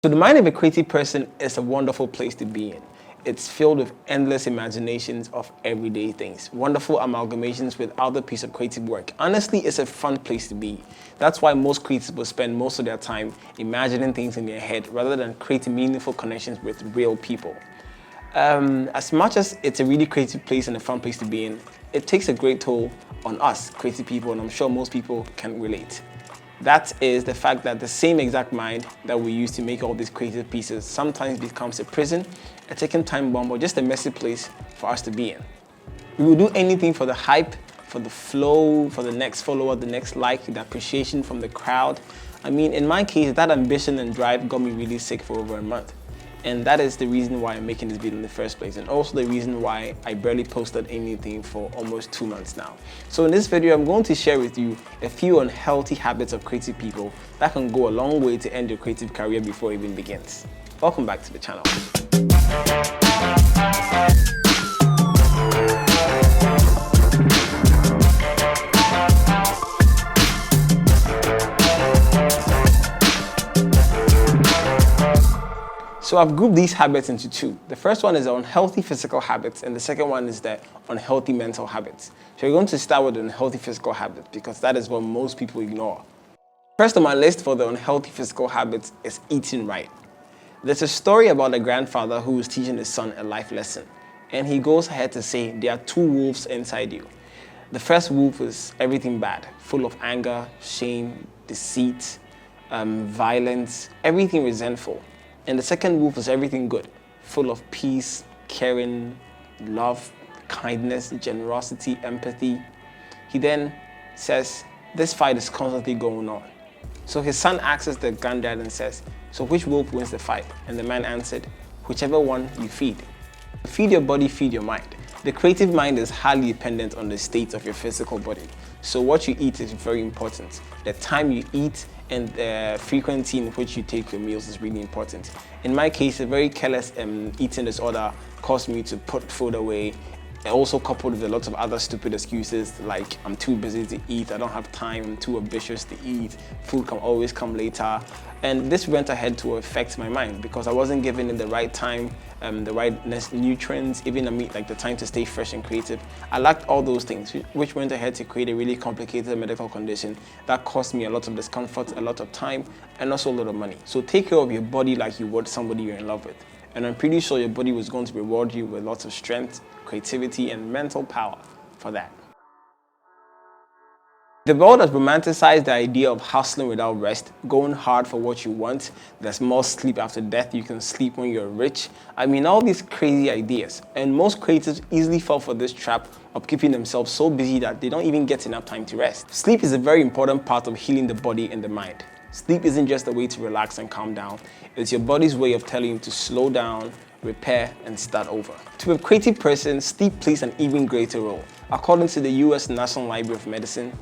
So the mind of a creative person is a wonderful place to be in. It's filled with endless imaginations of everyday things, wonderful amalgamations with other pieces of creative work. Honestly, it's a fun place to be. That's why most creatives will spend most of their time imagining things in their head rather than creating meaningful connections with real people. As much as it's a really creative place and a fun place to be in, it takes a great toll on us creative people, and I'm sure most people can relate. That is the fact that the same exact mind that we use to make all these creative pieces sometimes becomes a prison, a ticking time bomb, or just a messy place for us to be in. We will do anything for the hype, for the flow, for the next follower, the next like, the appreciation from the crowd. I mean, in my case, that ambition and drive got me really sick for over a month. And that is the reason why I'm making this video in the first place, and also the reason why I barely posted anything for almost 2 months now. So in this video, I'm going to share with you a few unhealthy habits of creative people that can go a long way to end your creative career before it even begins. Welcome back to the channel. So I've grouped these habits into two. The first one is the unhealthy physical habits, and the second one is the unhealthy mental habits. So we're going to start with the unhealthy physical habits because that is what most people ignore. First on my list for the unhealthy physical habits is eating right. There's a story about a grandfather who is teaching his son a life lesson, and he goes ahead to say there are two wolves inside you. The first wolf is everything bad, full of anger, shame, deceit, violence, everything resentful. And the second wolf is everything good, full of peace, caring, love, kindness, generosity, empathy. He then says, this fight is constantly going on. So his son asks the granddad and says, so which wolf wins the fight? And the man answered, whichever one you feed. Feed your body, feed your mind. The creative mind is highly dependent on the state of your physical body. So what you eat is very important. The time you eat and the frequency in which you take your meals is really important. In my case, a very careless eating disorder caused me to put food away, also coupled with a lot of other stupid excuses like I'm too busy to eat, I don't have time, I'm too ambitious to eat, food can always come later. And this went ahead to affect my mind because I wasn't given it the right time, the right nutrients, even like the time to stay fresh and creative. I lacked all those things, which went ahead to create a really complicated medical condition that cost me a lot of discomfort, a lot of time, and also a lot of money. So take care of your body like you would somebody you're in love with. And I'm pretty sure your body was going to reward you with lots of strength, creativity, and mental power for that. The world has romanticized the idea of hustling without rest, going hard for what you want. There's more sleep after death, you can sleep when you're rich. I mean, all these crazy ideas. And most creatives easily fall for this trap of keeping themselves so busy that they don't even get enough time to rest. Sleep is a very important part of healing the body and the mind. Sleep isn't just a way to relax and calm down. It's your body's way of telling you to slow down, repair, and start over. To a creative person, sleep plays an even greater role. According to the US National Library of Medicine,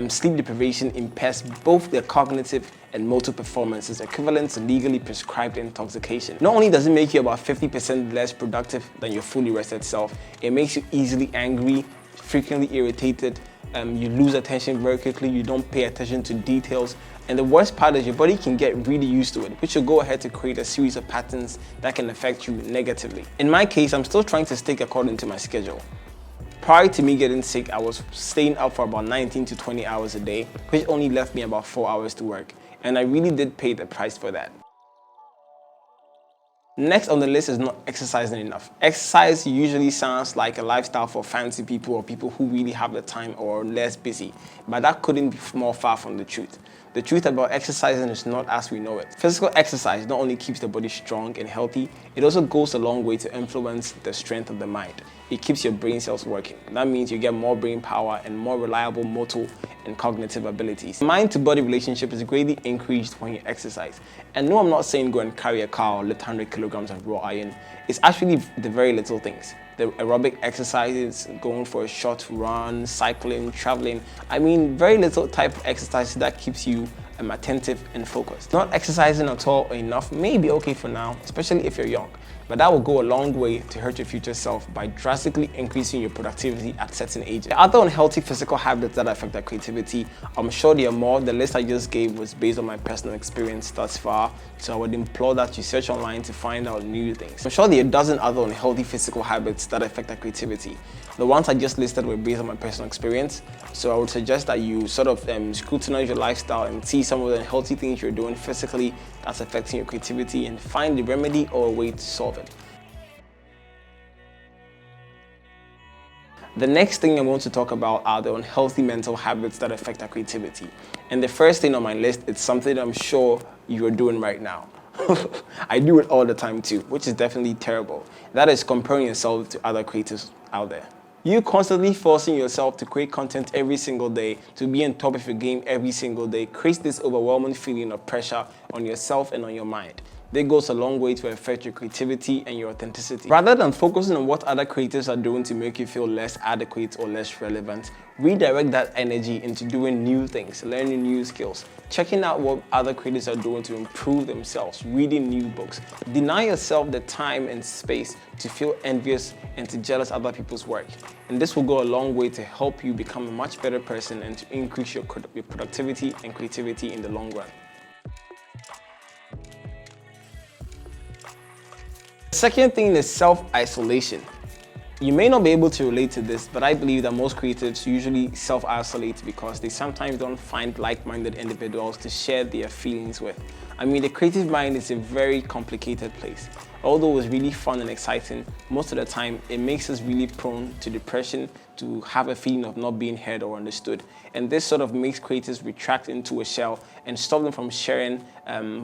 sleep deprivation impairs both their cognitive and motor performances, equivalent to legally prescribed intoxication. Not only does it make you about 50% less productive than your fully rested self, it makes you easily angry, frequently irritated, you lose attention very quickly, you don't pay attention to details, and the worst part is your body can get really used to it, which will go ahead to create a series of patterns that can affect you negatively. In my case, I'm still trying to stick according to my schedule. Prior to me getting sick, I was staying up for about 19 to 20 hours a day, which only left me about 4 hours to work, and I really did pay the price for that. Next on the list is not exercising enough. Exercise usually sounds like a lifestyle for fancy people or people who really have the time or less busy, but that couldn't be more far from the truth. The truth about exercising is not as we know it. Physical exercise not only keeps the body strong and healthy, it also goes a long way to influence the strength of the mind. It keeps your brain cells working. That means you get more brain power and more reliable motor and cognitive abilities. Mind-to-body relationship is greatly increased when you exercise. And no, I'm not saying go and carry a car or lift 100 kilograms of raw iron. It's actually the very little things. The aerobic exercises, going for a short run, cycling, traveling. I mean, very little type of exercise that keeps you attentive and focused. Not exercising at all or enough may be okay for now, especially if you're young, but that will go a long way to hurt your future self by drastically increasing your productivity at certain ages. The other unhealthy physical habits that affect our creativity, I'm sure there are more. The list I just gave was based on my personal experience thus far, so I would implore that you search online to find out new things. I'm sure there are a dozen other unhealthy physical habits that affect our creativity. The ones I just listed were based on my personal experience, so I would suggest that you sort of scrutinize your lifestyle and see some of the unhealthy things you're doing physically that's affecting your creativity and find the remedy or a way to solve it. The next thing I want to talk about are the unhealthy mental habits that affect our creativity. And the first thing on my list is something I'm sure you're doing right now. I do it all the time too, which is definitely terrible. That is comparing yourself to other creators out there. You constantly forcing yourself to create content every single day, to be on top of your game every single day, creates this overwhelming feeling of pressure on yourself and on your mind. That goes a long way to affect your creativity and your authenticity. Rather than focusing on what other creators are doing to make you feel less adequate or less relevant, redirect that energy into doing new things, learning new skills, checking out what other creators are doing to improve themselves, reading new books. Deny yourself the time and space to feel envious and to jealous other people's work. And this will go a long way to help you become a much better person and to increase your productivity and creativity in the long run. The second thing is self-isolation. You may not be able to relate to this, but I believe that most creatives usually self-isolate because they sometimes don't find like-minded individuals to share their feelings with. I mean, the creative mind is a very complicated place. Although it's really fun and exciting, most of the time it makes us really prone to depression, to have a feeling of not being heard or understood. And this sort of makes creators retract into a shell and stop them from sharing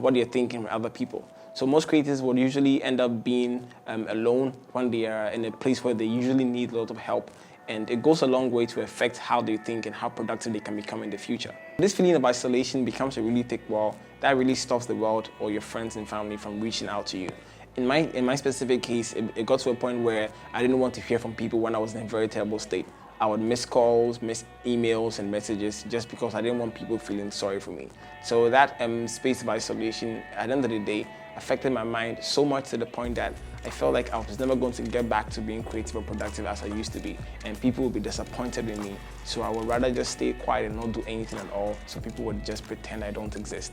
what they're thinking with other people. So most creators will usually end up being alone when they are in a place where they usually need a lot of help. And it goes a long way to affect how they think and how productive they can become in the future. This feeling of isolation becomes a really thick wall that really stops the world or your friends and family from reaching out to you. In my specific case, it got to a point where I didn't want to hear from people when I was in a very terrible state. I would miss calls, miss emails and messages just because I didn't want people feeling sorry for me. So that space of isolation, at the end of the day, affected my mind so much to the point that I felt like I was never going to get back to being creative or productive as I used to be, and people would be disappointed in me. So I would rather just stay quiet and not do anything at all, so people would just pretend I don't exist.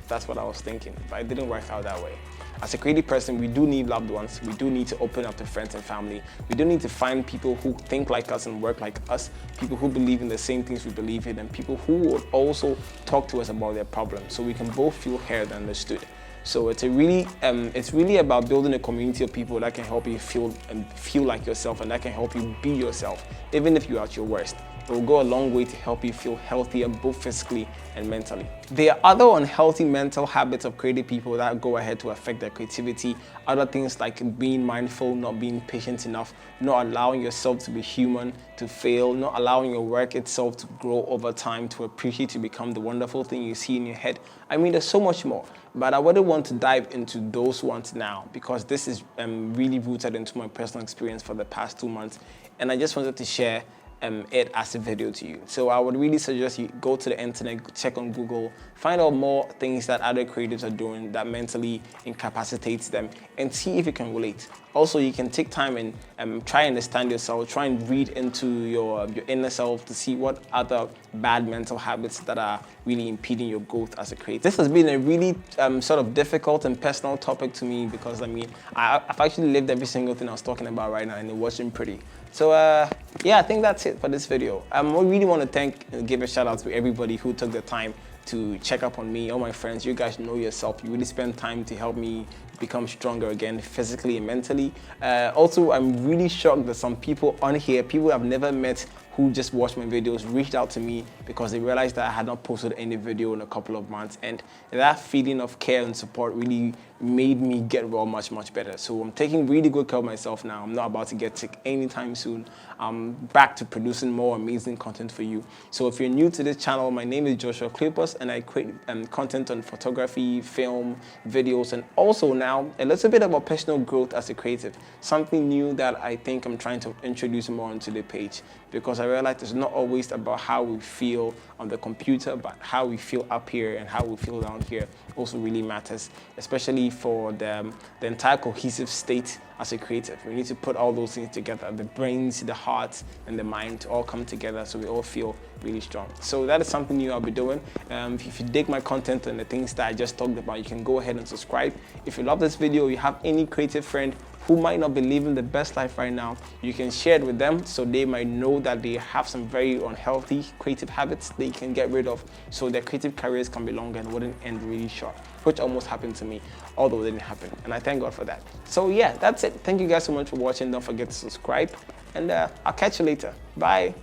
That's what I was thinking, but it didn't work out that way. As a creative person, we do need loved ones. We do need to open up to friends and family. We do need to find people who think like us and work like us, people who believe in the same things we believe in, and people who would also talk to us about their problems so we can both feel heard and understood. So it's really about building a community of people that can help you feel like yourself and that can help you be yourself, even if you're at your worst. It will go a long way to help you feel healthier, both physically and mentally. There are other unhealthy mental habits of creative people that go ahead to affect their creativity. Other things like being mindful, not being patient enough, not allowing yourself to be human, to fail, not allowing your work itself to grow over time, to appreciate, to become the wonderful thing you see in your head. I mean, there's so much more, but I wouldn't want to dive into those ones now because this is really rooted into my personal experience for the past 2 months, and I just wanted to share it as a video to you. So I would really suggest you go to the internet, check on Google, find out more things that other creatives are doing that mentally incapacitates them, and see if you can relate. Also, you can take time and try and understand yourself, try and read into your inner self to see what other bad mental habits that are really impeding your growth as a creator. This has been a really sort of difficult and personal topic to me because I mean, I've actually lived every single thing I was talking about right now and it wasn't pretty. So yeah, I think that's it for this video. I really want to thank and give a shout out to everybody who took the time to check up on me, all my friends. You guys know yourself. You really spend time to help me become stronger again, physically and mentally. Also, I'm really shocked that some people on here, people I've never met who just watched my videos, reached out to me because they realized that I had not posted any video in a couple of months. And that feeling of care and support really made me get well much, much better. So I'm taking really good care of myself now. I'm not about to get sick anytime soon. I'm back to producing more amazing content for you. So if you're new to this channel, my name is Joshua Cleopas, and I create content on photography, film, videos, and also now a little bit about personal growth as a creative. Something new that I think I'm trying to introduce more onto the page, because I realize it's not always about how we feel on the computer, but how we feel up here and how we feel down here also really matters, especially for the entire cohesive state as a creative. We need to put all those things together, the brains, the heart, and the mind to all come together so we all feel really strong. So that is something new I'll be doing. If you dig my content and the things that I just talked about, you can go ahead and subscribe. If you love this video, you have any creative friend who might not be living the best life right now, you can share it with them so they might know that they have some very unhealthy creative habits they can get rid of, so their creative careers can be longer and wouldn't end really short, which almost happened to me, although it didn't happen, and I thank God for that. So yeah, that's it. Thank you guys so much for watching. Don't forget to subscribe, and I'll catch you later. Bye.